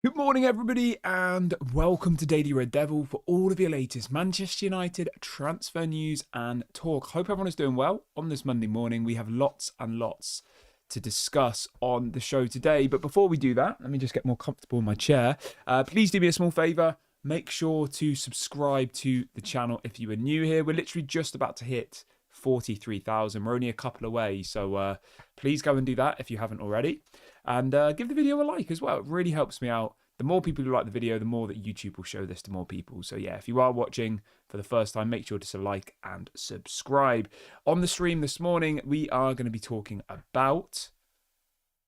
Good morning, everybody, and welcome to Daily Red Devil for all of your latest Manchester United transfer news and talk. Hope everyone is doing well on this Monday morning. We have lots and lots to discuss on the show today. But before we do that, let me just get more comfortable in my chair. Please do me a small favour. Make sure to subscribe to the channel if you are new here. We're literally just about to hit 43,000. We're only a couple away, so please go and do that if you haven't already. And give the video a like as well. It really helps me out. The more people who like the video, the more that YouTube will show this to more people. So yeah, if you are watching for the first time, make sure to like and subscribe. On the stream this morning, we are going to be talking about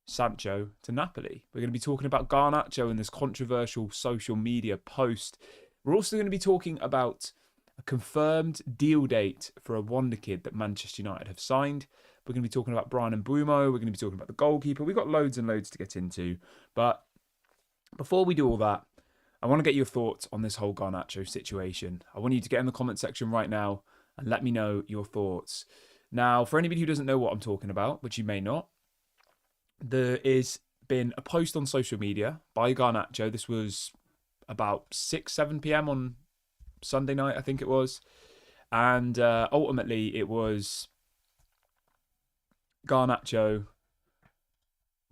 Sancho to Napoli. We're going to be talking about Garncho and this controversial social media post. We're also going to be talking about a confirmed deal date for a Wonderkid that Manchester United have signed. We're going to be talking about Brian and Brumo. We're going to be talking about the goalkeeper. We've got loads and loads to get into. But before we do all that, I want to get your thoughts on this whole Garncho situation. I want you to get in the comment section right now and let me know your thoughts. Now, for anybody who doesn't know what I'm talking about, which you may not, there is been a post on social media by Garncho. This was about 7 p.m. on Sunday night, I think it was. And ultimately, it was Garncho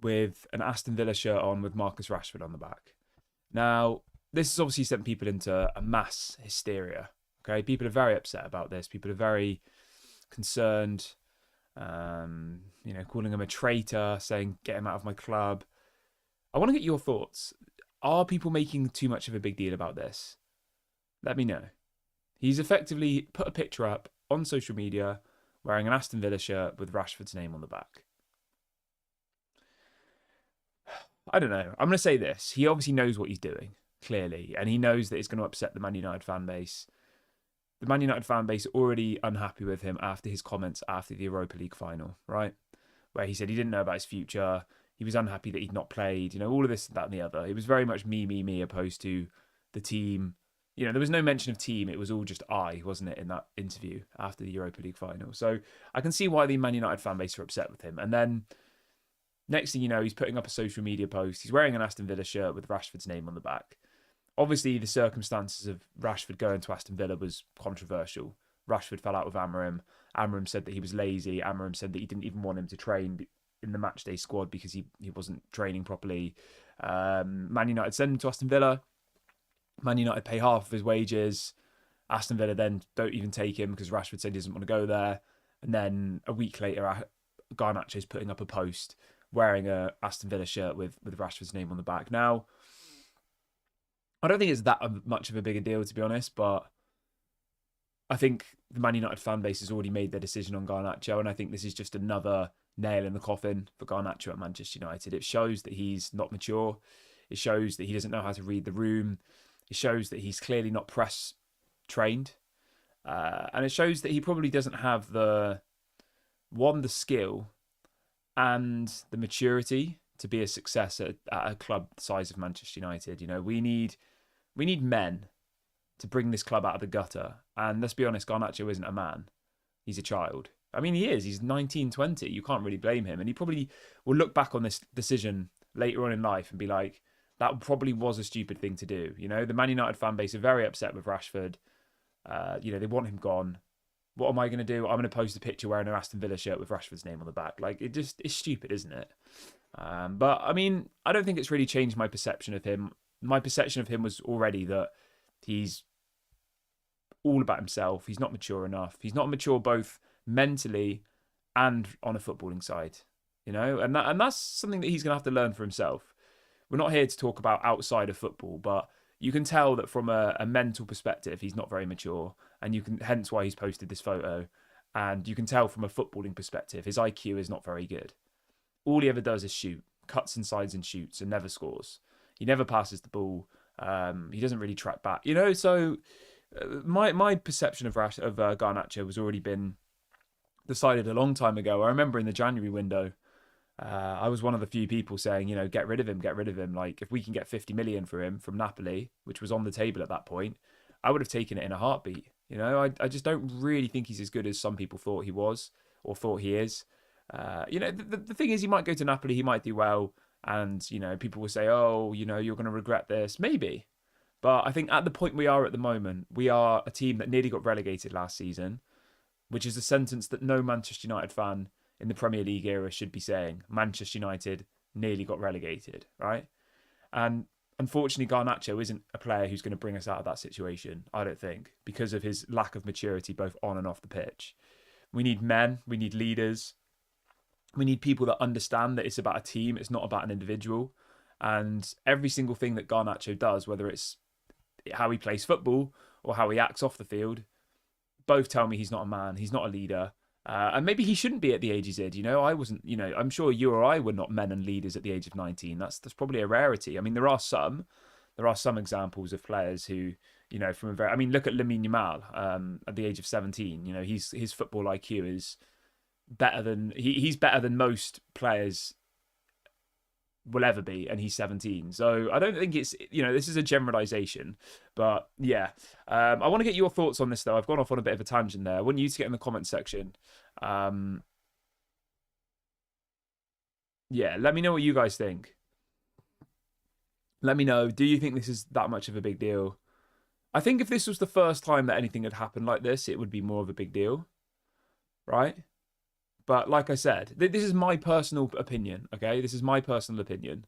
with an Aston Villa shirt on with Marcus Rashford on the back. Now, this has obviously sent people into a mass hysteria. Okay, people are very upset about this. People are very concerned. Calling him a traitor, saying get him out of my club. I want to get your thoughts. Are people making too much of a big deal about this? Let me know. He's effectively put a picture up on social media wearing an Aston Villa shirt with Rashford's name on the back. I don't know. I'm going to say this. He obviously knows what he's doing, clearly, and he knows that it's going to upset the Man United fan base. The Man United fan base are already unhappy with him after his comments after the Europa League final, right? Where he said he didn't know about his future. He was unhappy that he'd not played, all of this, that, and the other. It was very much me, opposed to the team. There was no mention of team. It was all just wasn't it, in that interview after the Europa League final. So I can see why the Man United fan base are upset with him. And then next thing you know, he's putting up a social media post. He's wearing an Aston Villa shirt with Rashford's name on the back. Obviously, the circumstances of Rashford going to Aston Villa was controversial. Rashford fell out with Amorim. Amorim said that he was lazy. Amorim said that he didn't even want him to train in the matchday squad because he wasn't training properly. Man United send him to Aston Villa. Man United pay half of his wages. Aston Villa then don't even take him because Rashford said he doesn't want to go there. And then a week later, Garnacho's putting up a post wearing a Aston Villa shirt with Rashford's name on the back. Now, I don't think it's that much of a bigger deal, to be honest, but I think the Man United fan base has already made their decision on Garncho, and I think this is just another nail in the coffin for Garncho at Manchester United. It shows that he's not mature. It shows that he doesn't know how to read the room. It shows that he's clearly not press trained. And it shows that he probably doesn't have the skill and the maturity to be a success at a club the size of Manchester United. We need men to bring this club out of the gutter. And let's be honest, Garncho isn't a man. He's a child. I mean, he is. He's 19, 20. You can't really blame him. And he probably will look back on this decision later on in life and be like, that probably was a stupid thing to do. The Man United fan base are very upset with Rashford. They want him gone. What am I going to do? I'm going to post a picture wearing an Aston Villa shirt with Rashford's name on the back. It's stupid, isn't it? But, I mean, I don't think it's really changed my perception of him. My perception of him was already that he's all about himself. He's not mature enough. He's not mature both mentally and on a footballing side, and that's something that he's going to have to learn for himself. We're not here to talk about outside of football, but you can tell that from a mental perspective, he's not very mature, and hence why he's posted this photo. And you can tell from a footballing perspective, his IQ is not very good. All he ever does is shoot, cuts insides and shoots, and never scores. He never passes the ball. He doesn't really track back, So my perception of Garncho has already been decided a long time ago. I remember in the January window, I was one of the few people saying, get rid of him. Like, if we can get 50 million for him from Napoli, which was on the table at that point, I would have taken it in a heartbeat. I just don't really think he's as good as some people thought he was or thought he is. The thing is, he might go to Napoli, he might do well. And, people will say, oh, you're going to regret this. Maybe. But I think at the point we are at the moment, we are a team that nearly got relegated last season, which is a sentence that no Manchester United fan in the Premier League era should be saying. Manchester United nearly got relegated, right? And unfortunately, Garncho isn't a player who's going to bring us out of that situation, I don't think, because of his lack of maturity both on and off the pitch. We need men, we need leaders, we need people that understand that it's about a team, it's not about an individual. And every single thing that Garncho does, whether it's how he plays football or how he acts off the field, both tell me he's not a man, he's not a leader. And maybe he shouldn't be at the age he's in. I wasn't, I'm sure you or I were not men and leaders at the age of 19. That's probably a rarity. I mean, there are some examples of players who, from a very, I mean, look at Lamine Yamal at the age of 17. His football IQ is better than, he's better than most players will ever be, and he's 17. So I don't think it's, this is a generalization, but yeah. I want to get your thoughts on this though. I've gone off on a bit of a tangent there. I want you to get in the comment section. Yeah, let me know what you guys think. Let me know, do you think this is that much of a big deal? I think if this was the first time that anything had happened like this, it would be more of a big deal, right? But like I said, this is my personal opinion, okay? This is my personal opinion.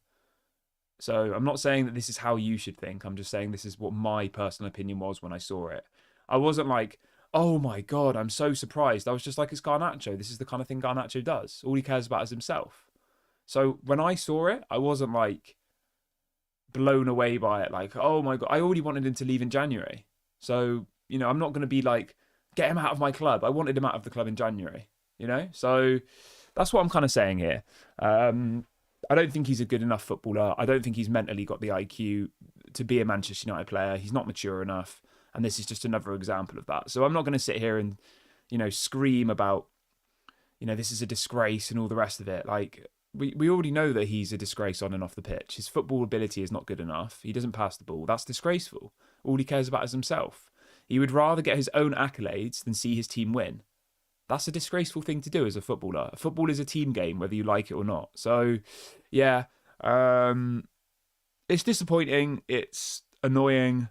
So I'm not saying that this is how you should think. I'm just saying this is what my personal opinion was when I saw it. I wasn't like, oh my God, I'm so surprised. I was just like, it's Garncho. This is the kind of thing Garncho does. All he cares about is himself. So when I saw it, I wasn't like blown away by it. Like, oh my God, I already wanted him to leave in January. So, I'm not going to be like, get him out of my club. I wanted him out of the club in January. So that's what I'm kind of saying here. I don't think he's a good enough footballer. I don't think he's mentally got the IQ to be a Manchester United player. He's not mature enough. And this is just another example of that. So I'm not going to sit here and, scream about, this is a disgrace and all the rest of it. Like, we already know that he's a disgrace on and off the pitch. His football ability is not good enough. He doesn't pass the ball. That's disgraceful. All he cares about is himself. He would rather get his own accolades than see his team win. That's a disgraceful thing to do as a footballer. Football is a team game, whether you like it or not. So, yeah, it's disappointing. It's annoying.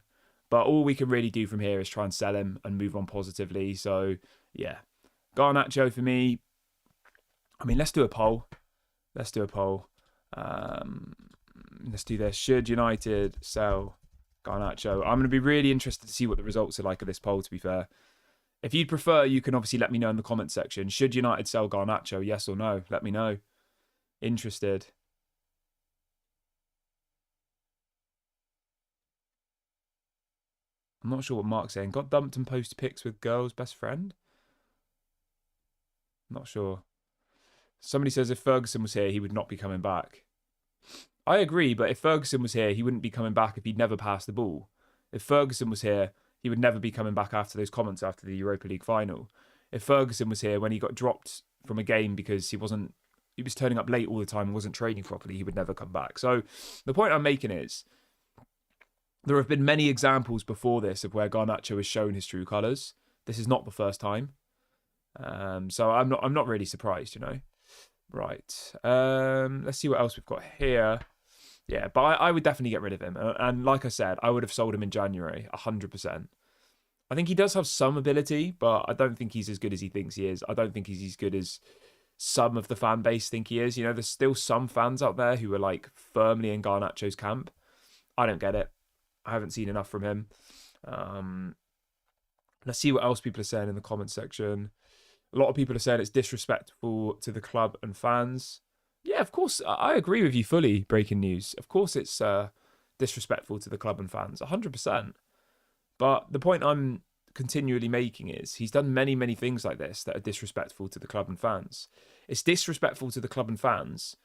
But all we can really do from here is try and sell him and move on positively. So, yeah. Garncho for me. I mean, let's do a poll. Let's do this. Should United sell Garncho? I'm going to be really interested to see what the results are like of this poll, to be fair. If you'd prefer, you can obviously let me know in the comment section. Should United sell Garncho? Yes or no? Let me know. Interested. I'm not sure what Mark's saying. Got dumped and post pics with girl's best friend? Not sure. Somebody says if Ferguson was here, he would not be coming back. I agree, but if Ferguson was here, he wouldn't be coming back if he'd never passed the ball. If Ferguson was here, he would never be coming back after those comments after the Europa League final. If Ferguson was here when he got dropped from a game because he was turning up late all the time and wasn't training properly, he would never come back. So the point I'm making is there have been many examples before this of where Garncho has shown his true colours. This is not the first time. So I'm not really surprised, Right. Let's see what else we've got here. Yeah, but I would definitely get rid of him. And like I said, I would have sold him in January, 100%. I think he does have some ability, but I don't think he's as good as he thinks he is. I don't think he's as good as some of the fan base think he is. There's still some fans out there who are like firmly in Garnacho's camp. I don't get it. I haven't seen enough from him. Let's see what else people are saying in the comment section. A lot of people are saying it's disrespectful to the club and fans. Yeah, of course, I agree with you fully, breaking news. Of course it's disrespectful to the club and fans, 100%. But the point I'm continually making is he's done many, many things like this that are disrespectful to the club and fans. It's disrespectful to the club and fans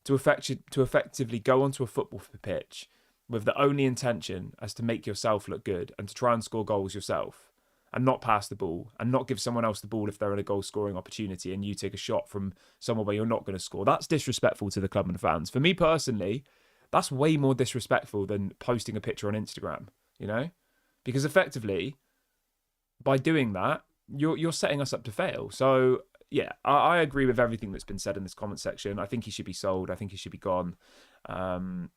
to effectively go onto a football pitch with the only intention as to make yourself look good and to try and score goals yourself and not pass the ball and not give someone else the ball if they're in a goal scoring opportunity and you take a shot from somewhere where you're not going to score. That's disrespectful to the club and fans. For me personally, that's way more disrespectful than posting a picture on Instagram, Because effectively, by doing that, you're setting us up to fail. So yeah, I agree with everything that's been said in this comment section. I think he should be sold. I think he should be gone. Um,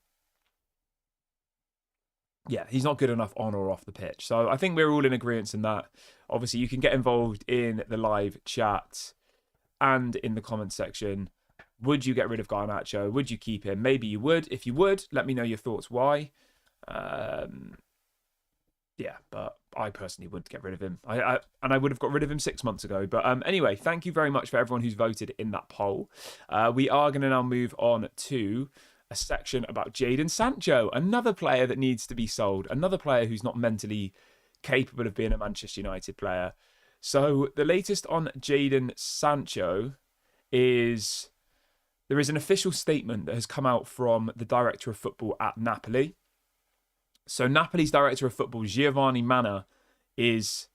yeah, he's not good enough on or off the pitch. So I think we're all in agreement in that. Obviously, you can get involved in the live chat and in the comment section. Would you get rid of Garncho? Would you keep him? Maybe you would. If you would, let me know your thoughts why. Yeah, but I personally would get rid of him. And I would have got rid of him 6 months ago. But anyway, thank you very much for everyone who's voted in that poll. We are going to now move on to a section about Jadon Sancho, another player that needs to be sold, another player who's not mentally capable of being a Manchester United player. So the latest on Jadon Sancho is there is an official statement that has come out from the director of football at Napoli. So Napoli's director of football, Giovanni Manna, is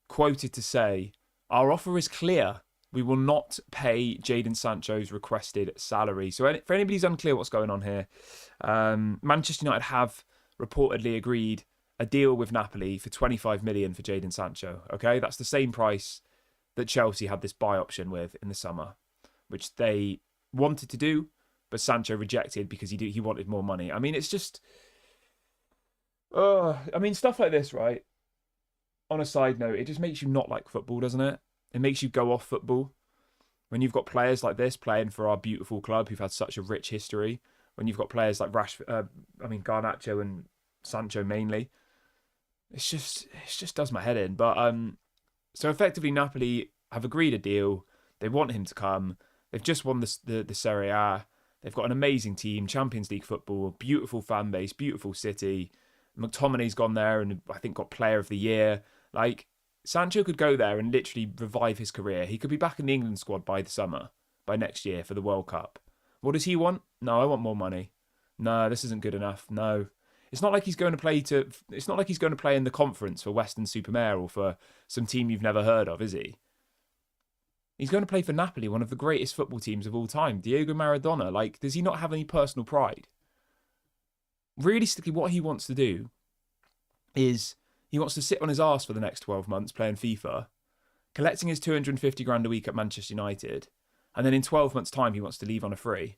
quoted to say, "Our offer is clear. We will not pay Jadon Sancho's requested salary." So for anybody who's unclear what's going on here, Manchester United have reportedly agreed a deal with Napoli for 25 million for Jadon Sancho. Okay, that's the same price that Chelsea had this buy option with in the summer, which they wanted to do, but Sancho rejected because he wanted more money. I mean, it's just... I mean, stuff like this, right? On a side note, it just makes you not like football, doesn't it? It makes you go off football. When you've got players like this playing for our beautiful club who've had such a rich history, when you've got players like Garncho and Sancho mainly, it just does my head in. But so effectively, Napoli have agreed a deal. They want him to come. They've just won the Serie A. They've got an amazing team, Champions League football, beautiful fan base, beautiful city. McTominay's gone there and I think got Player of the Year. Like, Sancho could go there and literally revive his career. He could be back in the England squad by the summer, by next year for the World Cup. What does he want? No, I want more money. No, this isn't good enough. No. It's not like he's going to play in the conference for Western-super-Mare or for some team you've never heard of, is he? He's going to play for Napoli, one of the greatest football teams of all time. Diego Maradona. Like, does he not have any personal pride? Realistically, what he wants to do is he wants to sit on his arse for the next 12 months playing FIFA, collecting his 250 grand a week at Manchester United, and then in 12 months' time he wants to leave on a free.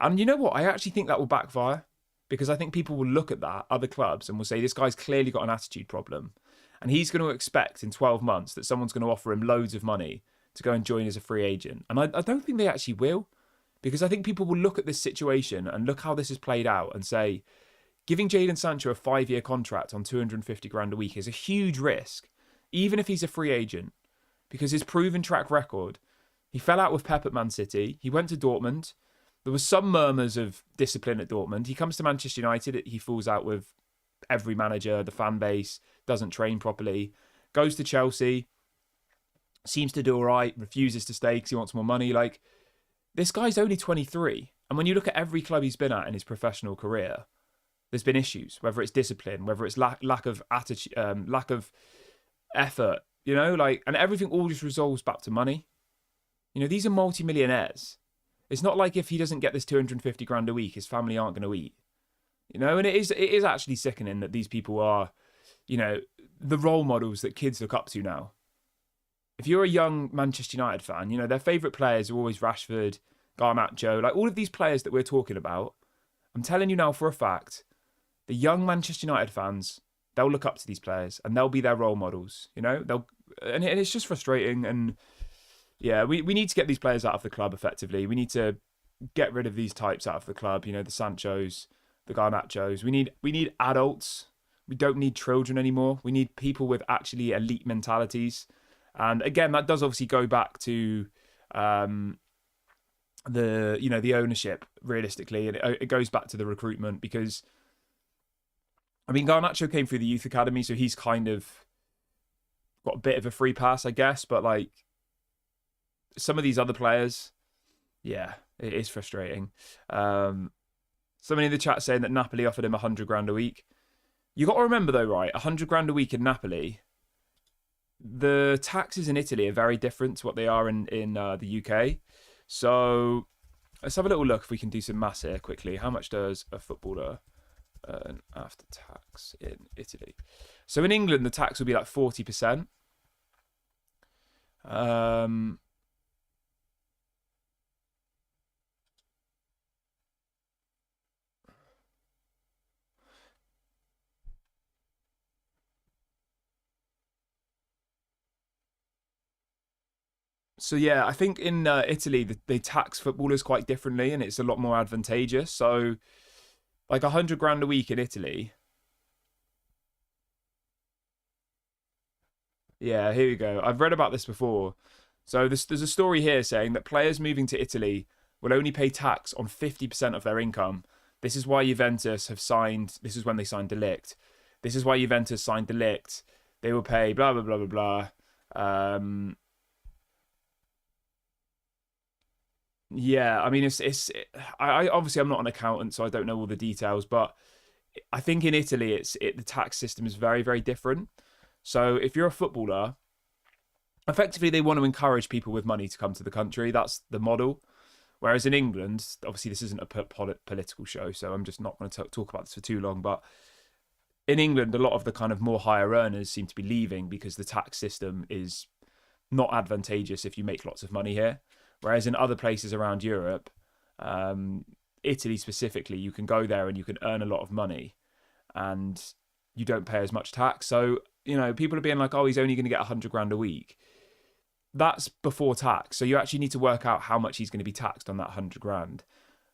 And you know what? I actually think that will backfire, because I think people will look at that, other clubs, and will say, this guy's clearly got an attitude problem. And he's going to expect in 12 months that someone's going to offer him loads of money to go and join as a free agent. And I don't think they actually will. Because I think people will look at this situation and look how this has played out and say, giving Jadon Sancho a 5-year contract on 250 grand a week is a huge risk, even if he's a free agent, because his proven track record, he fell out with Pep at Man City, he went to Dortmund, there was some murmurs of discipline at Dortmund, he comes to Manchester United, he falls out with every manager, the fan base, doesn't train properly, goes to Chelsea, seems to do all right, refuses to stay because he wants more money. Like, this guy's only 23. And when you look at every club he's been at in his professional career, there's been issues, whether it's discipline, whether it's lack of attitude, lack of effort, you know, like, and everything all just resolves back to money. You know, these are multi-millionaires. It's not like if he doesn't get this 250 grand a week, his family aren't going to eat. You know, and it is actually sickening that these people are, you know, the role models that kids look up to now. If you're a young Manchester United fan, you know, their favourite players are always Rashford, Garncho, like all of these players that we're talking about. I'm telling you now for a fact, the young Manchester United fans, they'll look up to these players and they'll be their role models, you know? And it's just frustrating. And yeah, we need to get these players out of the club effectively. We need to get rid of these types out of the club, you know, the Sanchos, the Garnachos. We need adults. We don't need children anymore. We need people with actually elite mentalities. And again, that does obviously go back to the ownership, realistically, and it goes back to the recruitment, because I mean, Garnacho came through the youth academy, so he's kind of got a bit of a free pass, I guess. But like some of these other players, yeah, it is frustrating. Somebody in the chat saying that Napoli offered him 100 grand a week. You got to remember though, right? 100 grand a week in Napoli. The taxes in Italy are very different to what they are in the UK. So let's have a little look if we can do some maths here quickly. How much does a footballer earn after tax in Italy? So in England, the tax will be like 40%. So yeah, I think in Italy they tax footballers quite differently, and it's a lot more advantageous. So like 100 grand a week in Italy. Yeah, here we go. I've read about this before. So there's a story here saying that players moving to Italy will only pay tax on 50% of their income. This is why Juventus have signed. This is when they signed Delict. This is why Juventus signed Delict. They will pay blah blah blah blah blah. Yeah, I mean I obviously I'm not an accountant, so I don't know all the details, but I think in Italy the tax system is very very different. So if you're a footballer, effectively they want to encourage people with money to come to the country. That's the model. Whereas in England, obviously this isn't a political show, so I'm just not going to talk about this for too long. But in England, a lot of the kind of more higher earners seem to be leaving because the tax system is not advantageous if you make lots of money here. Whereas in other places around Europe, Italy specifically, you can go there and you can earn a lot of money and you don't pay as much tax. So, you know, people are being like, oh, he's only going to get 100 grand a week. That's before tax. So you actually need to work out how much he's going to be taxed on that 100 grand.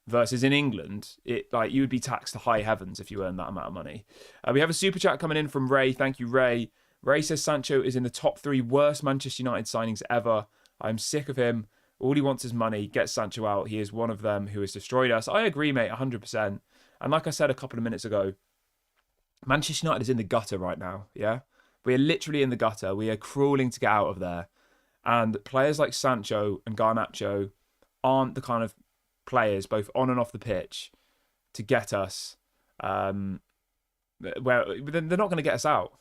Versus in England, you would be taxed to high heavens if you earn that amount of money. We have a super chat coming in from Ray. Thank you, Ray. Ray says Sancho is in the top 3 worst Manchester United signings ever. I'm sick of him. All he wants is money. Get Sancho out. He is one of them who has destroyed us. I agree, mate, 100%. And like I said a couple of minutes ago, Manchester United is in the gutter right now, yeah? We are literally in the gutter. We are crawling to get out of there. And players like Sancho and Garncho aren't the kind of players, both on and off the pitch, to get us where they're not going to get us out,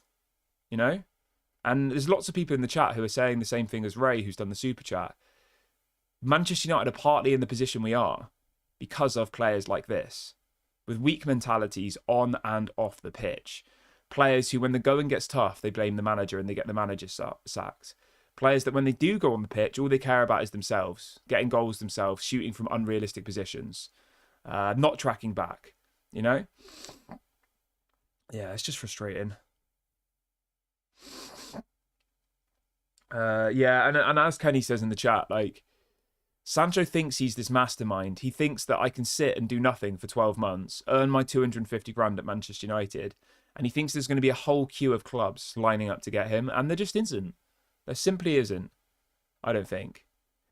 you know? And there's lots of people in the chat who are saying the same thing as Ray, who's done the super chat. Manchester United are partly in the position we are because of players like this, with weak mentalities on and off the pitch. Players who, when the going gets tough, they blame the manager and they get the manager sacked. Players that when they do go on the pitch, all they care about is themselves, getting goals themselves, shooting from unrealistic positions, not tracking back, you know? Yeah, it's just frustrating. Yeah, and as Kenny says in the chat, like, Sancho thinks he's this mastermind. He thinks that I can sit and do nothing for 12 months, earn my 250 grand at Manchester United, and he thinks there's going to be a whole queue of clubs lining up to get him, and there just isn't. There simply isn't, I don't think.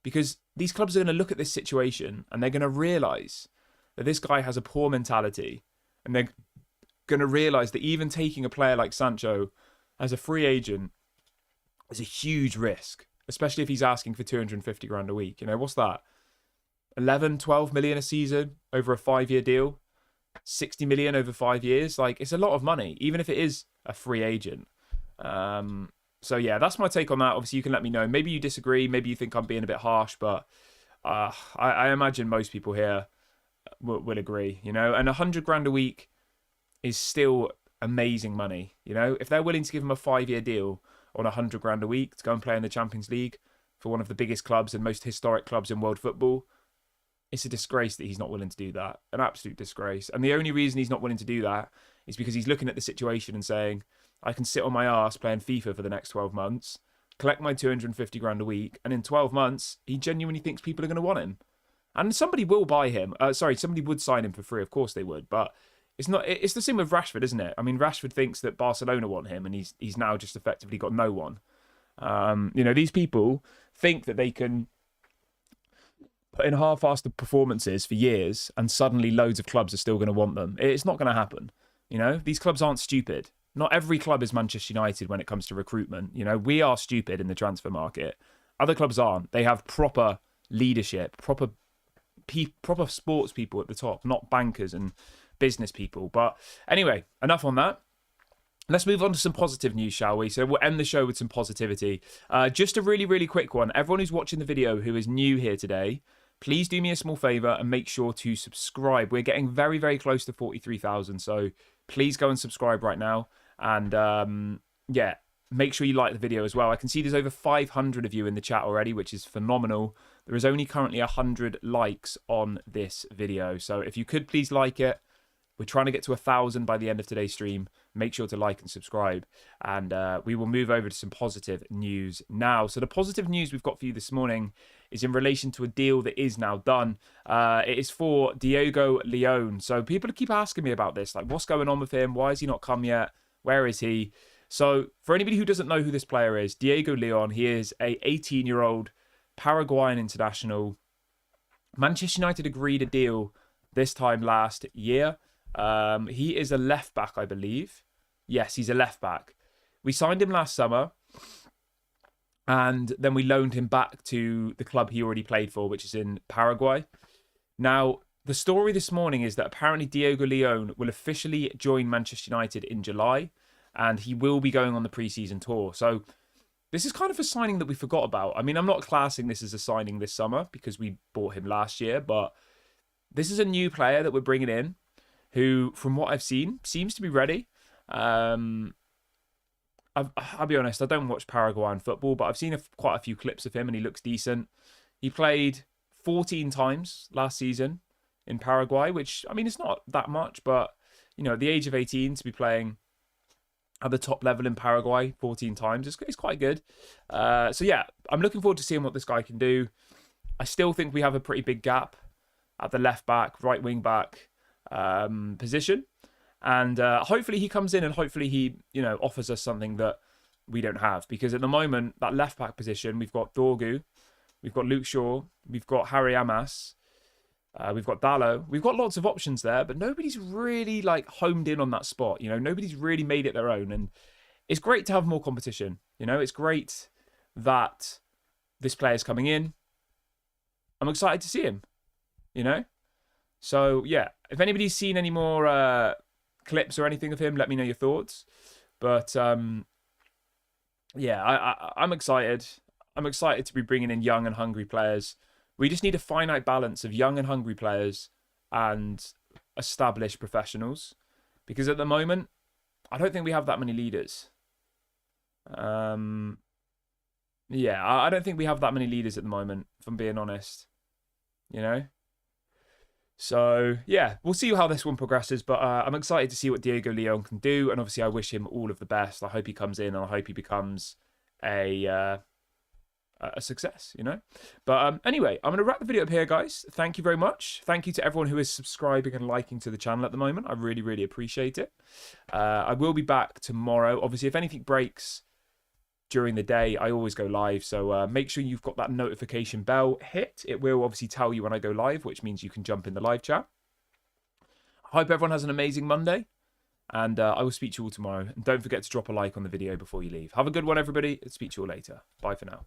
Because these clubs are going to look at this situation and they're going to realise that this guy has a poor mentality, and they're going to realise that even taking a player like Sancho as a free agent is a huge risk, especially if he's asking for 250 grand a week. You know, what's that? 11, 12 million a season over a 5-year deal? 60 million over 5 years? Like, it's a lot of money, even if it is a free agent. So yeah, that's my take on that. Obviously, you can let me know. Maybe you disagree. Maybe you think I'm being a bit harsh, but I imagine most people here will agree, you know? And 100 grand a week is still amazing money, you know? If they're willing to give him a 5-year deal on 100 grand a week to go and play in the Champions League for one of the biggest clubs and most historic clubs in world football, it's a disgrace that he's not willing to do that. An absolute disgrace. And the only reason he's not willing to do that is because he's looking at the situation and saying, I can sit on my arse playing FIFA for the next 12 months, collect my 250 grand a week, and in 12 months, he genuinely thinks people are going to want him. And somebody will buy him. Somebody would sign him for free. Of course they would. But it's not. It's the same with Rashford, isn't it? I mean, Rashford thinks that Barcelona want him, and he's now just effectively got no one. You know, these people think that they can put in half-assed performances for years, and suddenly loads of clubs are still going to want them. It's not going to happen. You know, these clubs aren't stupid. Not every club is Manchester United when it comes to recruitment. You know, we are stupid in the transfer market. Other clubs aren't. They have proper leadership, proper sports people at the top, not bankers and business people. But anyway, enough on that. Let's move on to some positive news, shall we? So we'll end the show with some positivity. Just a really, really quick one. Everyone who's watching the video who is new here today, please do me a small favour and make sure to subscribe. We're getting very, very close to 43,000. So please go and subscribe right now. And yeah, make sure you like the video as well. I can see there's over 500 of you in the chat already, which is phenomenal. There is only currently 100 likes on this video. So if you could please like it. We're trying to get to 1,000 by the end of today's stream. make sure to like and subscribe. And we will move over to some positive news now. So the positive news we've got for you this morning is in relation to a deal that is now done. It is for Diego Leon. So people keep asking me about this, like what's going on with him? Why has he not come yet? Where is he? So for anybody who doesn't know who this player is, Diego Leon, he is a 18-year-old Paraguayan international. Manchester United agreed a deal this time last year. He is a left back, I believe. Yes, he's a left back. We signed him last summer, and then we loaned him back to the club he already played for, which is in Paraguay. Now, the story this morning is that apparently Diego Leon will officially join Manchester United in July, and he will be going on the pre-season tour. So this is kind of a signing that we forgot about. I mean, I'm not classing this as a signing this summer because we bought him last year, but this is a new player that we're bringing in who, from what I've seen, seems to be ready. I'll be honest, I don't watch Paraguayan football, but I've seen quite a few clips of him and he looks decent. He played 14 times last season in Paraguay, which, I mean, it's not that much, but, you know, at the age of 18 to be playing at the top level in Paraguay 14 times is quite good. So, yeah, I'm looking forward to seeing what this guy can do. I still think we have a pretty big gap at the left back, right wing back position. And hopefully he comes in and hopefully he, you know, offers us something that we don't have. Because at the moment, that left back position, we've got Dorgu, we've got Luke Shaw, we've got Harry Amas, we've got Dallo. We've got lots of options there, but nobody's really like homed in on that spot. You know, nobody's really made it their own. And it's great to have more competition. You know, it's great that this player's coming in. I'm excited to see him, you know? So, yeah, if anybody's seen any more clips or anything of him, let me know your thoughts. But, yeah, I'm excited. I'm excited to be bringing in young and hungry players. We just need a finite balance of young and hungry players and established professionals. Because at the moment, I don't think we have that many leaders. Yeah, I don't think we have that many leaders at the moment, if I'm being honest. You know? So, yeah, we'll see how this one progresses. But I'm excited to see what Diego Leon can do. And obviously, I wish him all of the best. I hope he comes in and I hope he becomes a success, you know? But anyway, I'm going to wrap the video up here, guys. Thank you very much. Thank you to everyone who is subscribing and liking to the channel at the moment. I really, really appreciate it. I will be back tomorrow. Obviously, if anything breaks during the day, I always go live. So make sure you've got that notification bell hit. It will obviously tell you when I go live, which means you can jump in the live chat. I hope everyone has an amazing Monday. And I will speak to you all tomorrow. And don't forget to drop a like on the video before you leave. Have a good one, everybody. I'll speak to you all later. Bye for now.